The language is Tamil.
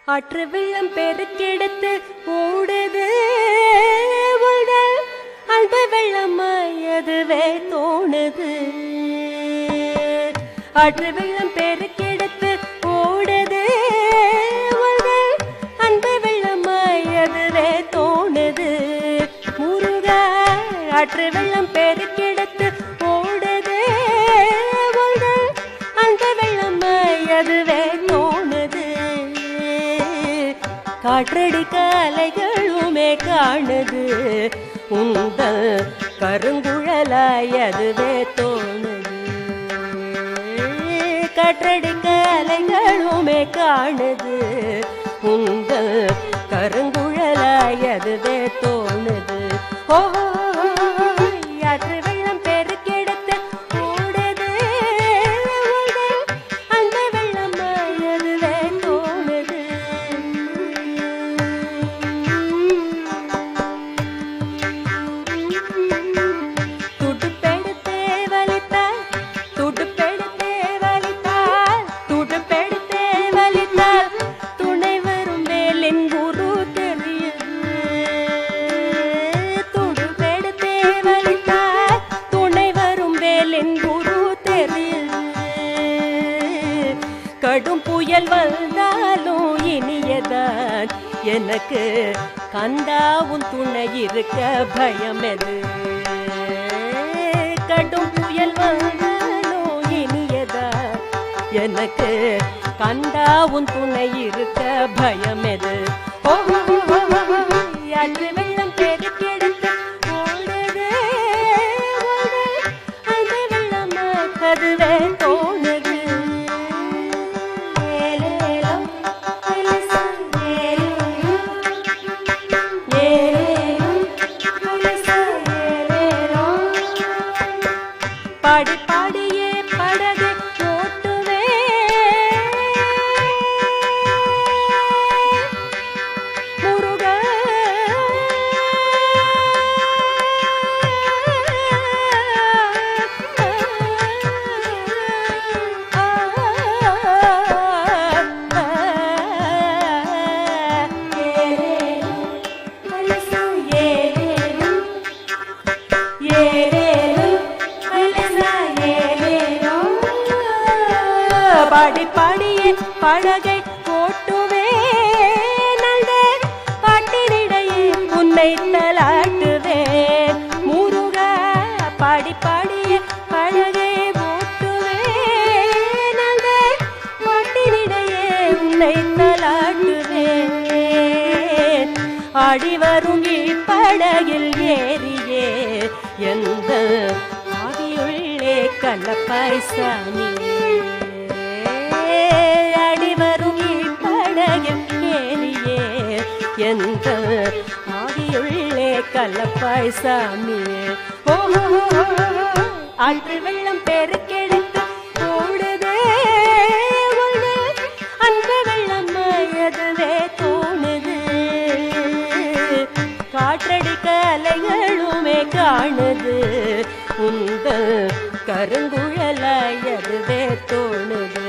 ஆற்று வெள்ளம் பெருக்கெடுத்து ஓடுது உடல் அந்த வெள்ளமாயதுவே தோணுது. ஆற்று வெள்ளம் பெருக்கெடுத்து ஓடுது உடல் அந்த வெள்ளமாயதுவே தோணுது. முருகா ஆற்று வெள்ளம் பெருக்கெடுத்து ஓடுது உடல் அந்த வெள்ளமாயதுவே தோணுது. காற்றடிக்க அலைகளுமே காணுது உந்தல் கருங்குழலாய் அதுவே தோணுது. காற்றடிக்க அலைகளுமே காணுது உந்தல் கருங்குழலாய் அதுவே தோணுது. ஓஹோ ஆற்று வெள்ளம் பெருக்கெடுத்து ஓடுது அந்த வெள்ளமாய் அதுவே தோணுது. கடும் புயல் வந்தாலும் இனியதான் எனக்கு கண்டாவும் துணை இருக்க பயம் எது. கடும் புயல் வந்தாலும் இனியதான் எனக்கு கண்டாவும் துணை இருக்க பயம் எது. ஆற்று வெள்ளம் பெருக்கெடுத்து ஓடுது அந்த வெள்ளமாக்கதுவே தோணுது. பாடி பாடியே படகு ஓட்டுவே முருகா. பாடி பாடியே படகை ஓட்டுவே நல்ல பாட்டினிடையே உன்னை தலாட்டுவேன் முருகா. பாடி பாடியே படகை ஓட்டுவே நல்ல பாட்டினிடையே உன்னை தலாட்டுவேன். ஆடி வரும் இப்படகில் ஏறியே எந்த ஆவியுள்ளே கலப்பாய் சாமி. அடிவரும் இப்படகில் ஏறியே எந்த ஆவியுள்ளே கலப்பாய் சாமி. ஆற்று வெள்ளம் பெருக்கெடுத்து ஓடுதே அந்த வெள்ளமாயதுவே தோணுது. காற்றடிக்க அலைகளுமே காணுது உந்த கருங்குழலாய் அதுவே தோணுது.